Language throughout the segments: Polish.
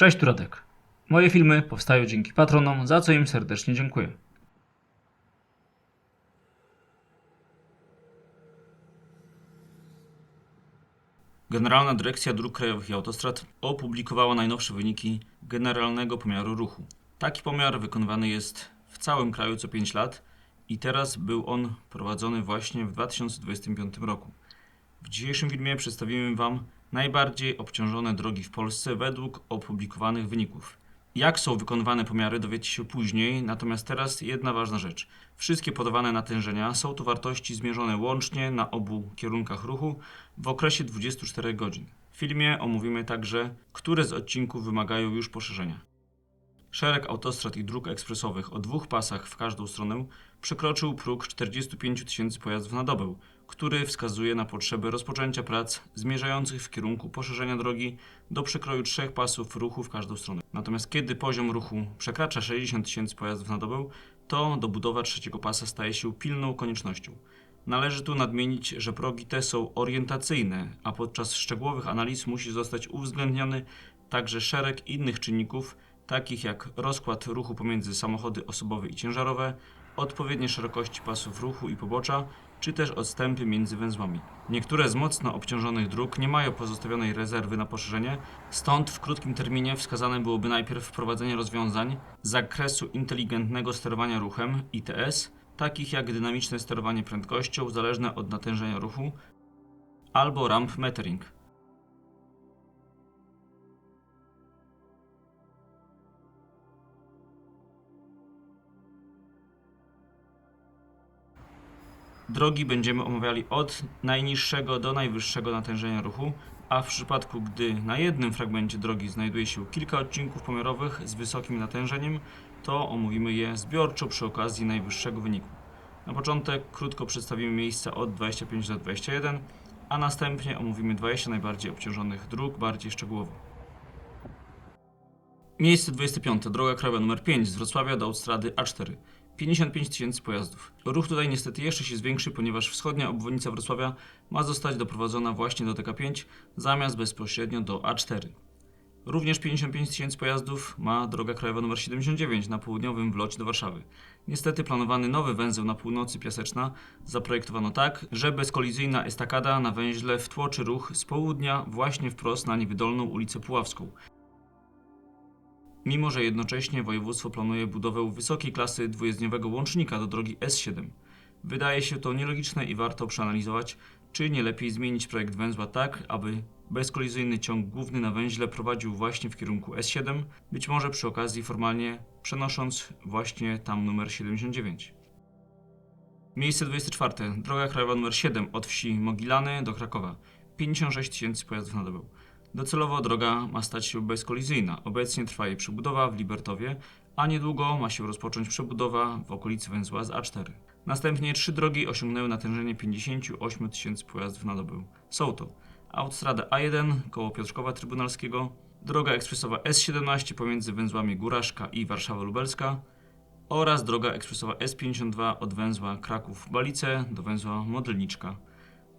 Cześć, tu Radek. Moje filmy powstają dzięki patronom, za co im serdecznie dziękuję. Generalna Dyrekcja Dróg Krajowych i Autostrad opublikowała najnowsze wyniki generalnego pomiaru ruchu. Taki pomiar wykonywany jest w całym kraju co 5 lat i teraz był on prowadzony właśnie w 2025 roku. W dzisiejszym filmie przedstawimy Wam najbardziej obciążone drogi w Polsce według opublikowanych wyników. Jak są wykonywane pomiary, dowiecie się później, natomiast teraz jedna ważna rzecz. Wszystkie podawane natężenia są to wartości zmierzone łącznie na obu kierunkach ruchu w okresie 24 godzin. W filmie omówimy także, które z odcinków wymagają już poszerzenia. Szereg autostrad i dróg ekspresowych o 2 pasach w każdą stronę przekroczył próg 45 tysięcy pojazdów na dobę, który wskazuje na potrzebę rozpoczęcia prac zmierzających w kierunku poszerzenia drogi do przekroju 3 pasów ruchu w każdą stronę. Natomiast kiedy poziom ruchu przekracza 60 tysięcy pojazdów na dobę, to dobudowa trzeciego pasa staje się pilną koniecznością. Należy tu nadmienić, że progi te są orientacyjne, a podczas szczegółowych analiz musi zostać uwzględniony także szereg innych czynników, takich jak rozkład ruchu pomiędzy samochody osobowe i ciężarowe, odpowiednie szerokości pasów ruchu i pobocza, czy też odstępy między węzłami. Niektóre z mocno obciążonych dróg nie mają pozostawionej rezerwy na poszerzenie, stąd w krótkim terminie wskazane byłoby najpierw wprowadzenie rozwiązań z zakresu inteligentnego sterowania ruchem ITS, takich jak dynamiczne sterowanie prędkością zależne od natężenia ruchu albo ramp metering. Drogi będziemy omawiali od najniższego do najwyższego natężenia ruchu, a w przypadku gdy na jednym fragmencie drogi znajduje się kilka odcinków pomiarowych z wysokim natężeniem, to omówimy je zbiorczo przy okazji najwyższego wyniku. Na początek krótko przedstawimy miejsca od 25 do 21, a następnie omówimy 20 najbardziej obciążonych dróg bardziej szczegółowo. Miejsce 25. Droga krajowa nr 5 z Wrocławia do autostrady A4. 55 tysięcy pojazdów. Ruch tutaj niestety jeszcze się zwiększy, ponieważ wschodnia obwodnica Wrocławia ma zostać doprowadzona właśnie do TK5 zamiast bezpośrednio do A4. Również 55 tysięcy pojazdów ma droga krajowa nr 79 na południowym wlocie do Warszawy. Niestety planowany nowy węzeł na północy Piaseczna zaprojektowano tak, że bezkolizyjna estakada na węźle wtłoczy ruch z południa właśnie wprost na niewydolną ulicę Puławską. Mimo że jednocześnie województwo planuje budowę wysokiej klasy dwujezdniowego łącznika do drogi S7. Wydaje się to nielogiczne i warto przeanalizować, czy nie lepiej zmienić projekt węzła tak, aby bezkolizyjny ciąg główny na węźle prowadził właśnie w kierunku S7, być może przy okazji formalnie przenosząc właśnie tam numer 79. Miejsce 24. Droga krajowa nr 7 od wsi Mogilany do Krakowa. 56 tysięcy pojazdów na dobę. Docelowo droga ma stać się bezkolizyjna. Obecnie trwa jej przebudowa w Libertowie, a niedługo ma się rozpocząć przebudowa w okolicy węzła z A4. Następnie 3 drogi osiągnęły natężenie 58 tysięcy pojazdów na dobę. Są to autostrada A1 koło Piotrkowa Trybunalskiego, droga ekspresowa S17 pomiędzy węzłami Góraszka i Warszawa Lubelska oraz droga ekspresowa S52 od węzła Kraków-Balice do węzła Modelniczka.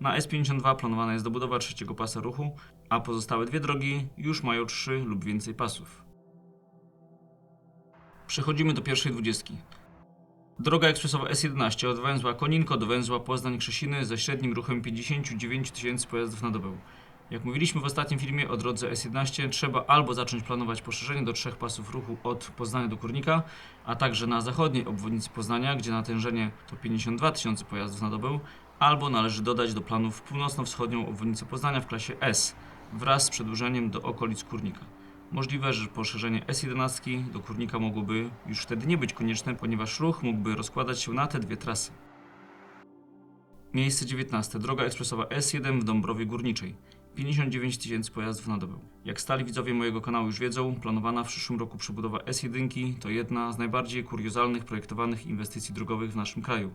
Na S52 planowana jest dobudowa trzeciego pasa ruchu, a pozostałe 2 drogi już mają 3 lub więcej pasów. Przechodzimy do pierwszej 20. Droga ekspresowa S11 od węzła Koninko do węzła Poznań-Krzesiny ze średnim ruchem 59 tysięcy pojazdów na dobę. Jak mówiliśmy w ostatnim filmie o drodze S11, trzeba albo zacząć planować poszerzenie do 3 pasów ruchu od Poznania do Kurnika, a także na zachodniej obwodnicy Poznania, gdzie natężenie to 52 tysiące pojazdów na dobę, albo należy dodać do planów północno-wschodnią obwodnicę Poznania w klasie S wraz z przedłużeniem do okolic Kurnika. Możliwe, że poszerzenie S11 do Kurnika mogłoby już wtedy nie być konieczne, ponieważ ruch mógłby rozkładać się na te 2 trasy. Miejsce 19. Droga ekspresowa S1 w Dąbrowie Górniczej. 59 tysięcy pojazdów na dobę. Jak stali widzowie mojego kanału już wiedzą, planowana w przyszłym roku przebudowa S1 to jedna z najbardziej kuriozalnych projektowanych inwestycji drogowych w naszym kraju.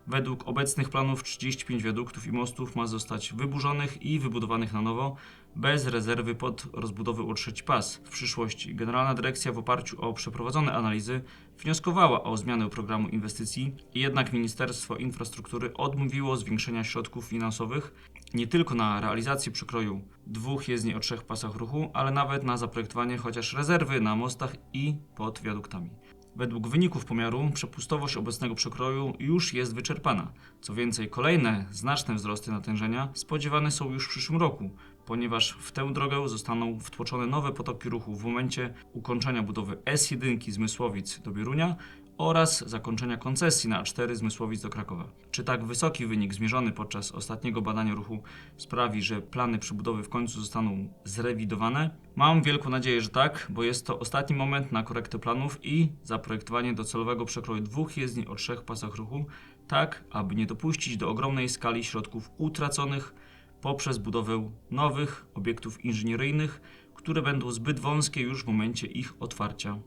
Według obecnych planów 35 wiaduktów i mostów ma zostać wyburzonych i wybudowanych na nowo, bez rezerwy pod rozbudowę o trzeci pas w przyszłości. Generalna Dyrekcja w oparciu o przeprowadzone analizy wnioskowała o zmianę programu inwestycji, jednak Ministerstwo Infrastruktury odmówiło zwiększenia środków finansowych nie tylko na realizację przekroju 2 jezdni o 3 pasach ruchu, ale nawet na zaprojektowanie chociaż rezerwy na mostach i pod wiaduktami. Według wyników pomiaru przepustowość obecnego przekroju już jest wyczerpana. Co więcej, kolejne znaczne wzrosty natężenia spodziewane są już w przyszłym roku, ponieważ w tę drogę zostaną wtłoczone nowe potoki ruchu w momencie ukończenia budowy S1 z Mysłowic do Bierunia oraz zakończenia koncesji na A4 z Mysłowic do Krakowa. Czy tak wysoki wynik zmierzony podczas ostatniego badania ruchu sprawi, że plany przebudowy w końcu zostaną zrewidowane? Mam wielką nadzieję, że tak, bo jest to ostatni moment na korektę planów i zaprojektowanie docelowego przekroju 2 jezdni o 3 pasach ruchu, tak aby nie dopuścić do ogromnej skali środków utraconych poprzez budowę nowych obiektów inżynieryjnych, które będą zbyt wąskie już w momencie ich otwarcia.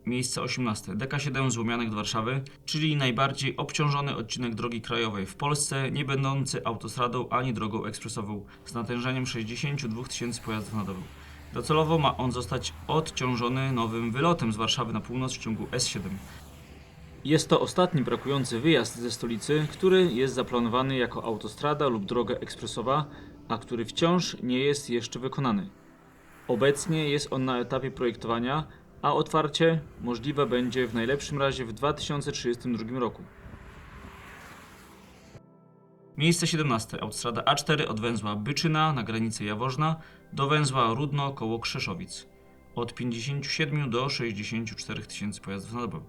Miejsce 18. DK7 z Łomianek do Warszawy, czyli najbardziej obciążony odcinek drogi krajowej w Polsce, nie będący autostradą ani drogą ekspresową, z natężeniem 62 000 pojazdów na dobę. Docelowo ma on zostać odciążony nowym wylotem z Warszawy na północ w ciągu S7. Jest to ostatni brakujący wyjazd ze stolicy, który jest zaplanowany jako autostrada lub droga ekspresowa, a który wciąż nie jest jeszcze wykonany. Obecnie jest on na etapie projektowania, a otwarcie możliwe będzie w najlepszym razie w 2032 roku. Miejsce 17. Autostrada A4 od węzła Byczyna na granicy Jaworzna do węzła Rudno koło Krzeszowic. Od 57 do 64 000 pojazdów na dobę.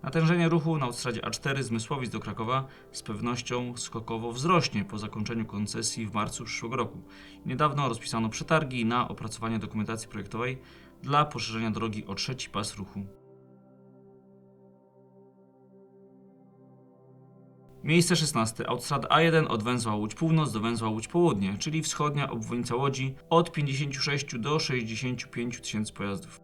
Natężenie ruchu na autostradzie A4 z Mysłowic do Krakowa z pewnością skokowo wzrośnie po zakończeniu koncesji w marcu przyszłego roku. Niedawno rozpisano przetargi na opracowanie dokumentacji projektowej dla poszerzenia drogi o trzeci pas ruchu. Miejsce 16. Autostrada A1 od węzła Łódź Północ do węzła Łódź Południe, czyli wschodnia obwodnica Łodzi, od 56 do 65 000 pojazdów.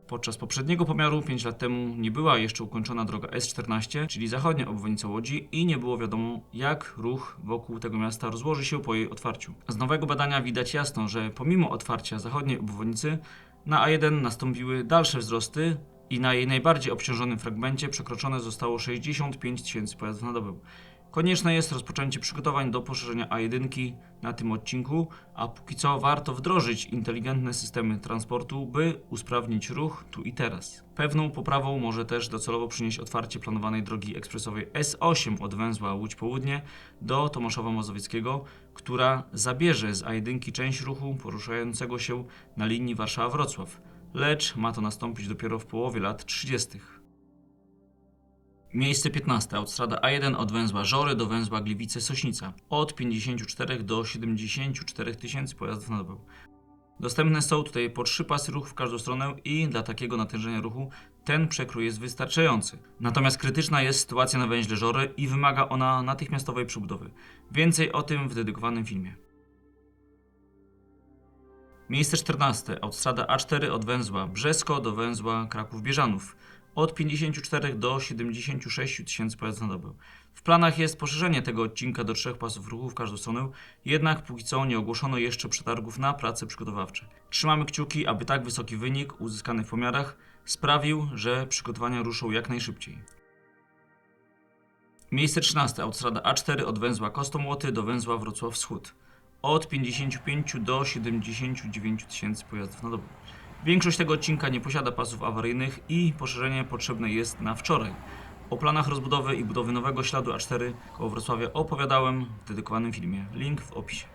Podczas poprzedniego pomiaru 5 lat temu nie była jeszcze ukończona droga S14, czyli zachodnia obwodnica Łodzi i nie było wiadomo, jak ruch wokół tego miasta rozłoży się po jej otwarciu. Z nowego badania widać jasno, że pomimo otwarcia zachodniej obwodnicy na A1 nastąpiły dalsze wzrosty i na jej najbardziej obciążonym fragmencie przekroczone zostało 65 000 pojazdów na dobę. Konieczne jest rozpoczęcie przygotowań do poszerzenia A1 na tym odcinku, a póki co warto wdrożyć inteligentne systemy transportu, by usprawnić ruch tu i teraz. Pewną poprawą może też docelowo przynieść otwarcie planowanej drogi ekspresowej S8 od węzła Łódź Południe do Tomaszowa Mazowieckiego, która zabierze z A1 część ruchu poruszającego się na linii Warszawa-Wrocław, lecz ma to nastąpić dopiero w połowie lat 30. Miejsce 15. Autostrada A1 od węzła Żory do węzła Gliwice-Sośnica. Od 54 do 74 000 pojazdów na dobę. Dostępne są tutaj po 3 pasy ruchu w każdą stronę i dla takiego natężenia ruchu ten przekrój jest wystarczający. Natomiast krytyczna jest sytuacja na węźle Żory i wymaga ona natychmiastowej przebudowy. Więcej o tym w dedykowanym filmie. Miejsce 14. Autostrada A4 od węzła Brzesko do węzła Kraków-Bieżanów. Od 54 do 76 000 pojazdów na dobę. W planach jest poszerzenie tego odcinka do 3 pasów ruchu w każdą stronę, jednak póki co nie ogłoszono jeszcze przetargów na prace przygotowawcze. Trzymamy kciuki, aby tak wysoki wynik uzyskany w pomiarach sprawił, że przygotowania ruszą jak najszybciej. Miejsce 13. Autostrada A4 od węzła Kostomłoty do węzła Wrocław Wschód. Od 55 do 79 000 pojazdów na dobę. Większość tego odcinka nie posiada pasów awaryjnych i poszerzenie potrzebne jest na wczoraj. O planach rozbudowy i budowy nowego śladu A4 koło Wrocławia opowiadałem w dedykowanym filmie. Link w opisie.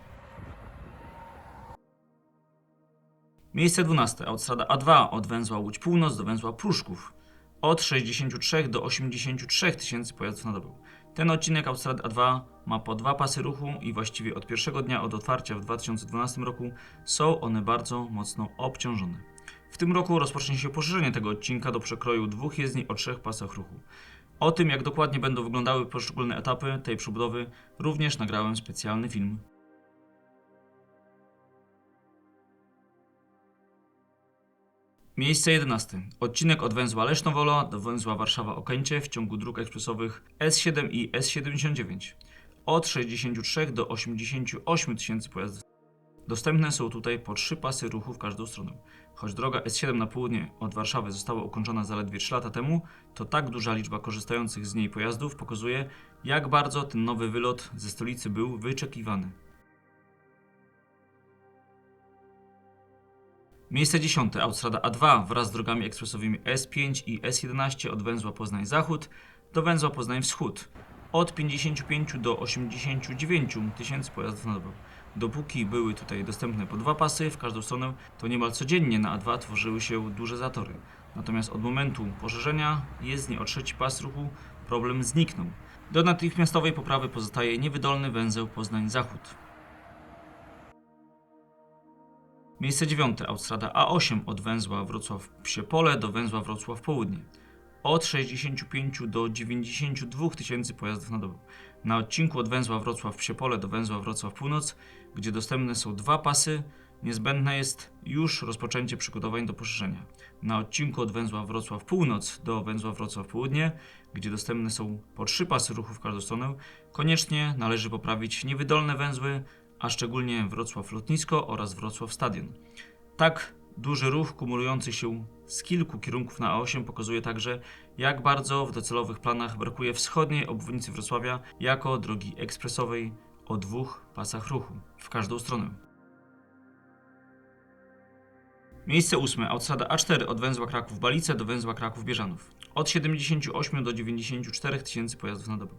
Miejsce 12. Autostrada A2 od węzła Łódź Północ do węzła Pruszków. Od 63 do 83 000 pojazdów na dobę. Ten odcinek autostrady A2 ma po 2 pasy ruchu i właściwie od pierwszego dnia od otwarcia w 2012 roku są one bardzo mocno obciążone. W tym roku rozpocznie się poszerzenie tego odcinka do przekroju 2 jezdni o 3 pasach ruchu. O tym, jak dokładnie będą wyglądały poszczególne etapy tej przebudowy, również nagrałem specjalny film. Miejsce 11. Odcinek od węzła Lesznowola do węzła Warszawa-Okęcie w ciągu dróg ekspresowych S7 i S79. Od 63 do 88 tysięcy pojazdów. Dostępne są tutaj po 3 pasy ruchu w każdą stronę. Choć droga S7 na południe od Warszawy została ukończona zaledwie 3 lata temu, to tak duża liczba korzystających z niej pojazdów pokazuje, jak bardzo ten nowy wylot ze stolicy był wyczekiwany. Miejsce 10. Autostrada A2 wraz z drogami ekspresowymi S5 i S11 od węzła Poznań Zachód do węzła Poznań Wschód. Od 55 do 89 tysięcy pojazdów na dobę. Dopóki były tutaj dostępne po 2 pasy w każdą stronę, to niemal codziennie na A2 tworzyły się duże zatory. Natomiast od momentu poszerzenia jezdni o 3 pas ruchu problem zniknął. Do natychmiastowej poprawy pozostaje niewydolny węzeł Poznań Zachód. Miejsce 9. Autostrada A8 od węzła Wrocław-Psie Pole do węzła Wrocław Południe. Od 65 do 92 tysięcy pojazdów na dobę. Na odcinku od węzła Wrocław-Psie Pole do węzła Wrocław Północ, gdzie dostępne są 2 pasy, niezbędne jest już rozpoczęcie przygotowań do poszerzenia. Na odcinku od węzła Wrocław Północ do węzła Wrocław Południe, gdzie dostępne są po 3 pasy ruchu w każdą stronę, koniecznie należy poprawić niewydolne węzły, a szczególnie Wrocław Lotnisko oraz Wrocław Stadion. Tak duży ruch kumulujący się z kilku kierunków na A8 pokazuje także, jak bardzo w docelowych planach brakuje wschodniej obwodnicy Wrocławia jako drogi ekspresowej o 2 pasach ruchu w każdą stronę. Miejsce 8. Autostrada A4 od węzła Kraków-Balice do węzła Kraków-Bieżanów. Od 78 do 94 tysięcy pojazdów na dobę.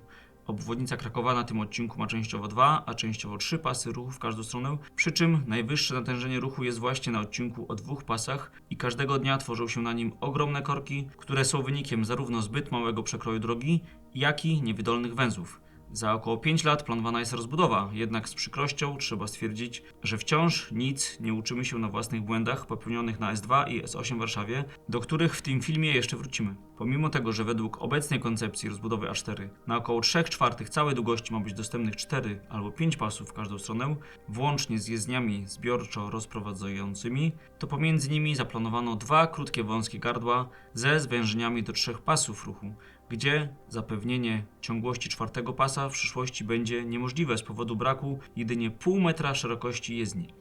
Obwodnica Krakowa na tym odcinku ma częściowo 2, a częściowo 3 pasy ruchu w każdą stronę, przy czym najwyższe natężenie ruchu jest właśnie na odcinku o 2 pasach i każdego dnia tworzą się na nim ogromne korki, które są wynikiem zarówno zbyt małego przekroju drogi, jak i niewydolnych węzłów. Za około 5 lat planowana jest rozbudowa, jednak z przykrością trzeba stwierdzić, że wciąż nic nie uczymy się na własnych błędach popełnionych na S2 i S8 w Warszawie, do których w tym filmie jeszcze wrócimy. Pomimo tego, że według obecnej koncepcji rozbudowy A4 na około 3/4 całej długości ma być dostępnych 4 albo 5 pasów w każdą stronę, włącznie z jezdniami zbiorczo rozprowadzającymi, to pomiędzy nimi zaplanowano 2 krótkie wąskie gardła ze zwężeniami do 3 pasów ruchu, gdzie zapewnienie ciągłości 4 pasa w przyszłości będzie niemożliwe z powodu braku jedynie pół metra szerokości jezdni.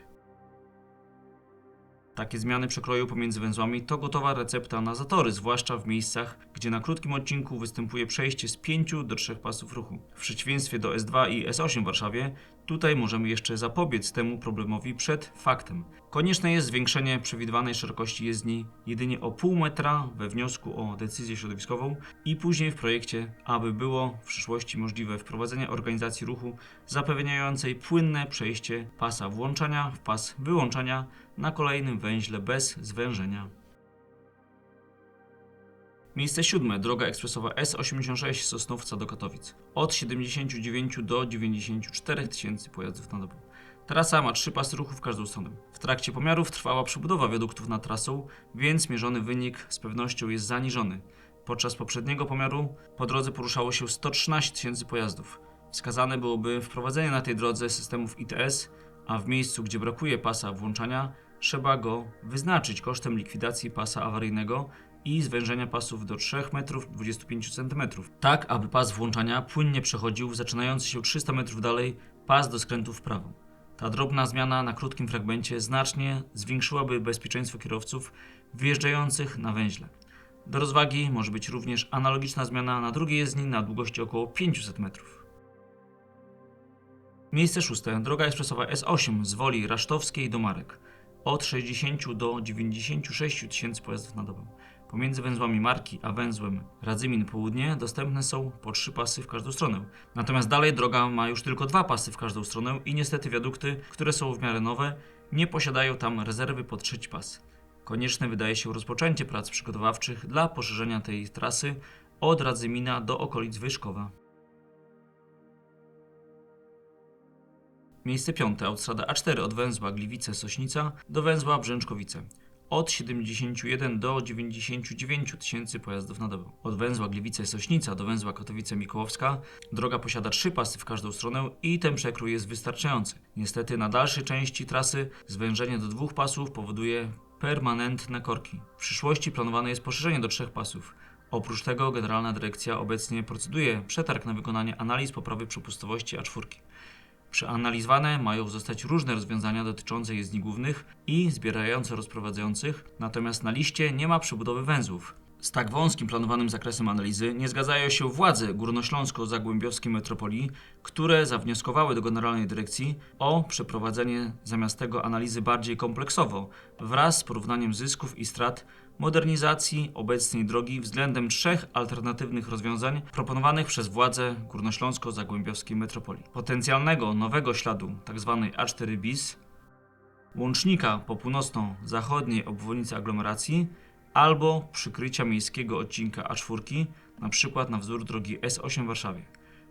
Takie zmiany przekroju pomiędzy węzłami to gotowa recepta na zatory, zwłaszcza w miejscach, gdzie na krótkim odcinku występuje przejście z 5 do 3 pasów ruchu. W przeciwieństwie do S2 i S8 w Warszawie, tutaj możemy jeszcze zapobiec temu problemowi przed faktem. Konieczne jest zwiększenie przewidywanej szerokości jezdni jedynie o pół metra we wniosku o decyzję środowiskową i później w projekcie, aby było w przyszłości możliwe wprowadzenie organizacji ruchu zapewniającej płynne przejście pasa włączania w pas wyłączania na kolejnym węźle bez zwężenia. Miejsce 7. Droga ekspresowa S86 z Sosnowca do Katowic. Od 79 do 94 tysięcy pojazdów na dobę. Trasa ma 3 pasy ruchu w każdą stronę. W trakcie pomiarów trwała przebudowa wiaduktów nad trasą, więc mierzony wynik z pewnością jest zaniżony. Podczas poprzedniego pomiaru po drodze poruszało się 113 tysięcy pojazdów. Wskazane byłoby wprowadzenie na tej drodze systemów ITS, a w miejscu, gdzie brakuje pasa włączania, trzeba go wyznaczyć kosztem likwidacji pasa awaryjnego i zwężenia pasów do 3 metrów 25 cm, tak aby pas włączania płynnie przechodził w zaczynający się 300 metrów dalej pas do skrętu w prawo. Ta drobna zmiana na krótkim fragmencie znacznie zwiększyłaby bezpieczeństwo kierowców wyjeżdżających na węźle. Do rozwagi może być również analogiczna zmiana na drugiej jezdni na długości około 500 metrów. Miejsce 6. Droga ekspresowa S8 z Woli Rasztowskiej do Marek. Od 60 do 96 tysięcy pojazdów na dobę. Pomiędzy węzłami Marki a węzłem Radzymin Południe dostępne są po 3 pasy w każdą stronę. Natomiast dalej droga ma już tylko 2 pasy w każdą stronę i niestety wiadukty, które są w miarę nowe, nie posiadają tam rezerwy pod 3 pas. Konieczne wydaje się rozpoczęcie prac przygotowawczych dla poszerzenia tej trasy od Radzymina do okolic Wyszkowa. Miejsce 5. Autostrada A4 od węzła Gliwice-Sośnica do węzła Brzęczkowice. Od 71 do 99 tysięcy pojazdów na dobę. Od węzła Gliwice-Sośnica do węzła Katowice-Mikołowska droga posiada 3 pasy w każdą stronę i ten przekrój jest wystarczający. Niestety na dalszej części trasy zwężenie do 2 pasów powoduje permanentne korki. W przyszłości planowane jest poszerzenie do 3 pasów. Oprócz tego Generalna Dyrekcja obecnie proceduje przetarg na wykonanie analiz poprawy przepustowości A4. Przeanalizowane mają zostać różne rozwiązania dotyczące jezdni głównych i zbierająco-rozprowadzających, natomiast na liście nie ma przebudowy węzłów. Z tak wąskim planowanym zakresem analizy nie zgadzają się władze górnośląsko-zagłębiowskiej metropolii, które zawnioskowały do Generalnej Dyrekcji o przeprowadzenie zamiast tego analizy bardziej kompleksowo, wraz z porównaniem zysków i strat modernizacji obecnej drogi względem 3 alternatywnych rozwiązań proponowanych przez władze górnośląsko-zagłębiowskiej metropolii. Potencjalnego nowego śladu tzw. A4 bis, łącznika po północno-zachodniej obwodnicy aglomeracji albo przykrycia miejskiego odcinka A4, np. na wzór drogi S8 w Warszawie.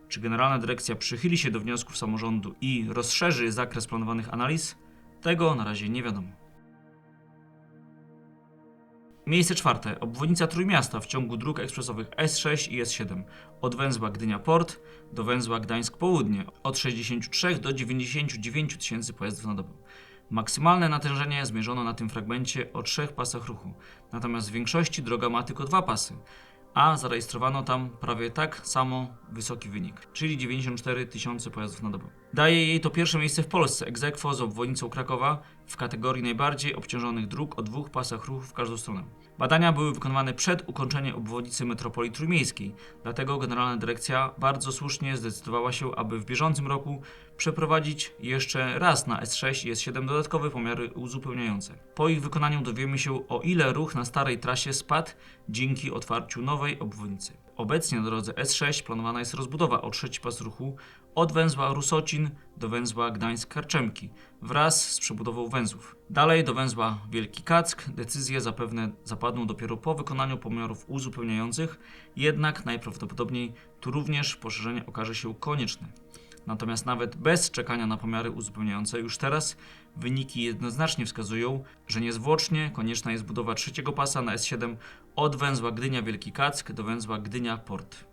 Czy Generalna Dyrekcja przychyli się do wniosków samorządu i rozszerzy zakres planowanych analiz? Tego na razie nie wiadomo. Miejsce czwarte. Obwodnica Trójmiasta w ciągu dróg ekspresowych S6 i S7 od węzła Gdynia-Port do węzła Gdańsk-Południe od 63 do 99 tysięcy pojazdów na dobę. Maksymalne natężenie zmierzono na tym fragmencie o 3 pasach ruchu, natomiast w większości droga ma tylko 2 pasy, a zarejestrowano tam prawie tak samo wysoki wynik, czyli 94 tysiące pojazdów na dobę. Daje jej to pierwsze miejsce w Polsce, ex aequo z obwodnicą Krakowa w kategorii najbardziej obciążonych dróg o 2 pasach ruchu w każdą stronę. Badania były wykonywane przed ukończeniem obwodnicy metropolii trójmiejskiej, dlatego Generalna Dyrekcja bardzo słusznie zdecydowała się, aby w bieżącym roku przeprowadzić jeszcze raz na S6 i S7 dodatkowe pomiary uzupełniające. Po ich wykonaniu dowiemy się, o ile ruch na starej trasie spadł dzięki otwarciu nowej obwodnicy. Obecnie na drodze S6 planowana jest rozbudowa o 3 pas ruchu od węzła Rusocin do węzła Gdańsk-Karczemki wraz z przebudową węzłów. Dalej do węzła Wielki Kack decyzje zapewne zapadną dopiero po wykonaniu pomiarów uzupełniających, jednak najprawdopodobniej tu również poszerzenie okaże się konieczne. Natomiast nawet bez czekania na pomiary uzupełniające już teraz wyniki jednoznacznie wskazują, że niezwłocznie konieczna jest budowa 3 pasa na S7 od węzła Gdynia-Wielki Kack do węzła Gdynia-Port.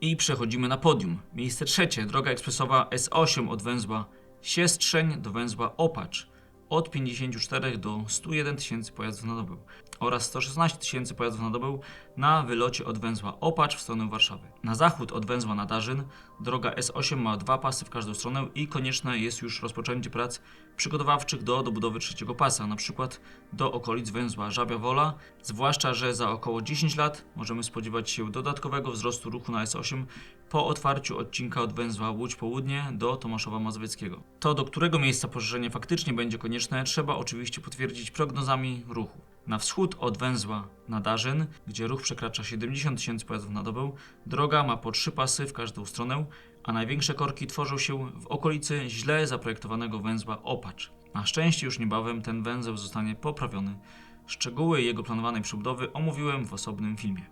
I przechodzimy na podium. Miejsce trzecie, droga ekspresowa S8 od węzła Siestrzeń do węzła Opacz od 54 do 101 tysięcy pojazdów na dobę oraz 116 tysięcy pojazdów na dobę na wylocie od węzła Opacz w stronę Warszawy. Na zachód od węzła Nadarzyn droga S8 ma 2 pasy w każdą stronę i konieczne jest już rozpoczęcie prac przygotowawczych do dobudowy 3 pasa, np. do okolic węzła Żabia Wola, zwłaszcza że za około 10 lat możemy spodziewać się dodatkowego wzrostu ruchu na S8 po otwarciu odcinka od węzła Łódź Południe do Tomaszowa Mazowieckiego. To, do którego miejsca poszerzenie faktycznie będzie konieczne, trzeba oczywiście potwierdzić prognozami ruchu. Na wschód od węzła Nadarzyn, gdzie ruch przekracza 70 tysięcy pojazdów na dobę, droga ma po 3 pasy w każdą stronę, a największe korki tworzą się w okolicy źle zaprojektowanego węzła Opacz. Na szczęście już niebawem ten węzeł zostanie poprawiony. Szczegóły jego planowanej przebudowy omówiłem w osobnym filmie.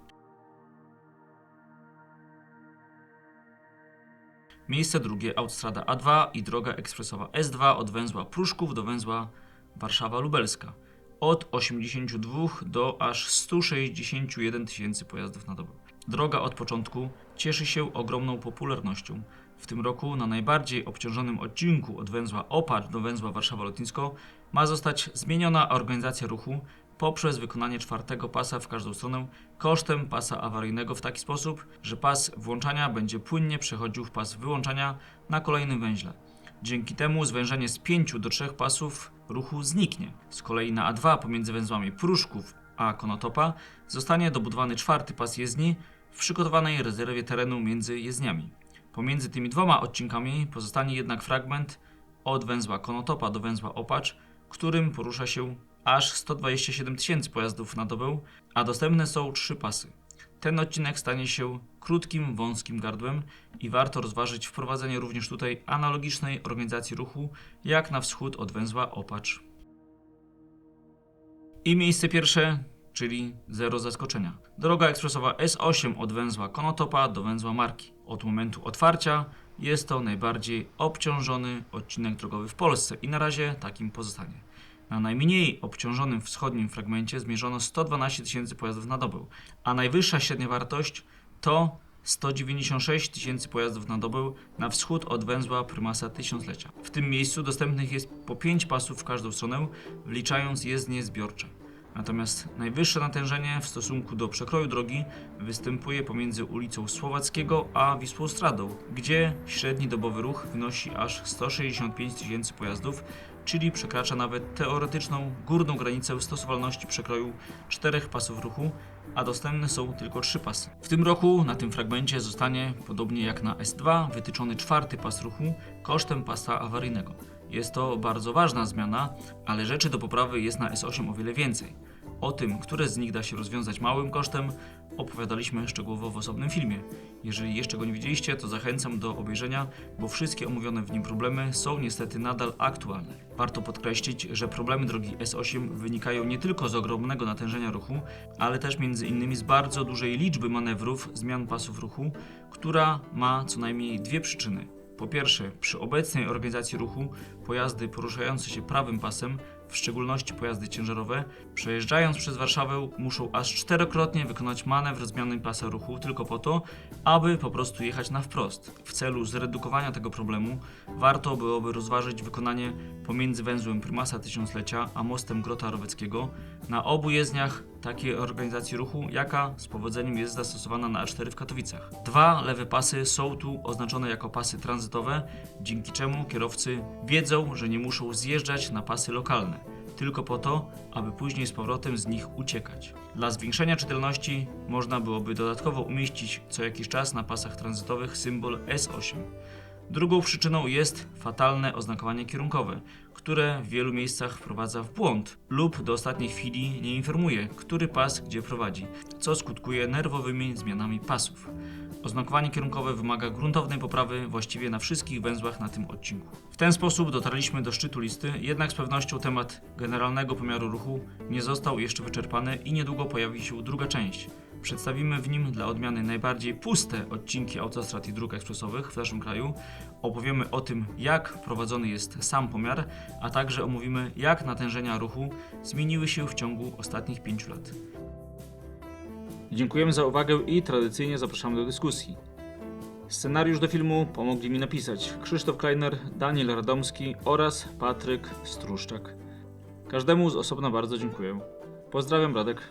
Miejsce drugie, autostrada A2 i droga ekspresowa S2 od węzła Pruszków do węzła Warszawa Lubelska od 82 do aż 161 tysięcy pojazdów na dobę. Droga od początku cieszy się ogromną popularnością. W tym roku na najbardziej obciążonym odcinku od węzła Opacz do węzła Warszawa Lotnisko ma zostać zmieniona organizacja ruchu poprzez wykonanie 4 pasa w każdą stronę kosztem pasa awaryjnego w taki sposób, że pas włączania będzie płynnie przechodził w pas wyłączania na kolejnym węźle. Dzięki temu zwężenie z 5 do 3 pasów ruchu zniknie. Z kolei na A2 pomiędzy węzłami Pruszków a Konotopa zostanie dobudowany 4 pas jezdni w przygotowanej rezerwie terenu między jezdniami. Pomiędzy tymi 2 odcinkami pozostanie jednak fragment od węzła Konotopa do węzła Opacz, którym porusza się aż 127 tysięcy pojazdów na dobę, a dostępne są 3 pasy. Ten odcinek stanie się krótkim, wąskim gardłem i warto rozważyć wprowadzenie również tutaj analogicznej organizacji ruchu jak na wschód od węzła Opacz. I miejsce pierwsze, czyli zero zaskoczenia. Droga ekspresowa S8 od węzła Konotopa do węzła Marki. Od momentu otwarcia jest to najbardziej obciążony odcinek drogowy w Polsce i na razie takim pozostanie. Na najmniej obciążonym wschodnim fragmencie zmierzono 112 tysięcy pojazdów na dobę, a najwyższa średnia wartość to 196 tysięcy pojazdów na dobę na wschód od węzła Prymasa Tysiąclecia. W tym miejscu dostępnych jest po 5 pasów w każdą stronę, wliczając jezdnie zbiorcze. Natomiast najwyższe natężenie w stosunku do przekroju drogi występuje pomiędzy ulicą Słowackiego a Wisłostradą, gdzie średni dobowy ruch wynosi aż 165 tysięcy pojazdów, czyli przekracza nawet teoretyczną górną granicę stosowalności przekroju 4 pasów ruchu, a dostępne są tylko 3 pasy. W tym roku na tym fragmencie zostanie, podobnie jak na S2, wytyczony 4 pas ruchu kosztem pasa awaryjnego. Jest to bardzo ważna zmiana, ale rzeczy do poprawy jest na S8 o wiele więcej. O tym, które z nich da się rozwiązać małym kosztem, opowiadaliśmy szczegółowo w osobnym filmie. Jeżeli jeszcze go nie widzieliście, to zachęcam do obejrzenia, bo wszystkie omówione w nim problemy są niestety nadal aktualne. Warto podkreślić, że problemy drogi S8 wynikają nie tylko z ogromnego natężenia ruchu, ale też między innymi z bardzo dużej liczby manewrów zmian pasów ruchu, która ma co najmniej 2 przyczyny. Po pierwsze, przy obecnej organizacji ruchu pojazdy poruszające się prawym pasem, w szczególności pojazdy ciężarowe, przejeżdżając przez Warszawę muszą aż 4-krotnie wykonać manewr zmiany pasa ruchu tylko po to, aby po prostu jechać na wprost. W celu zredukowania tego problemu warto byłoby rozważyć wykonanie pomiędzy węzłem Prymasa Tysiąclecia a mostem Grota Roweckiego na obu jezdniach takiej organizacji ruchu, jaka z powodzeniem jest zastosowana na A4 w Katowicach. 2 lewe pasy są tu oznaczone jako pasy tranzytowe, dzięki czemu kierowcy wiedzą, że nie muszą zjeżdżać na pasy lokalne, tylko po to, aby później z powrotem z nich uciekać. Dla zwiększenia czytelności można byłoby dodatkowo umieścić co jakiś czas na pasach tranzytowych symbol S8. Drugą przyczyną jest fatalne oznakowanie kierunkowe, które w wielu miejscach wprowadza w błąd lub do ostatniej chwili nie informuje, który pas gdzie prowadzi, co skutkuje nerwowymi zmianami pasów. Oznakowanie kierunkowe wymaga gruntownej poprawy właściwie na wszystkich węzłach na tym odcinku. W ten sposób dotarliśmy do szczytu listy, jednak z pewnością temat generalnego pomiaru ruchu nie został jeszcze wyczerpany i niedługo pojawi się druga część. Przedstawimy w nim dla odmiany najbardziej puste odcinki autostrad i dróg ekspresowych w naszym kraju. Opowiemy o tym, jak prowadzony jest sam pomiar, a także omówimy, jak natężenia ruchu zmieniły się w ciągu ostatnich 5 lat. Dziękujemy za uwagę i tradycyjnie zapraszamy do dyskusji. Scenariusz do filmu pomogli mi napisać Krzysztof Kleiner, Daniel Radomski oraz Patryk Struszczak. Każdemu z osobna bardzo dziękuję. Pozdrawiam, Radek.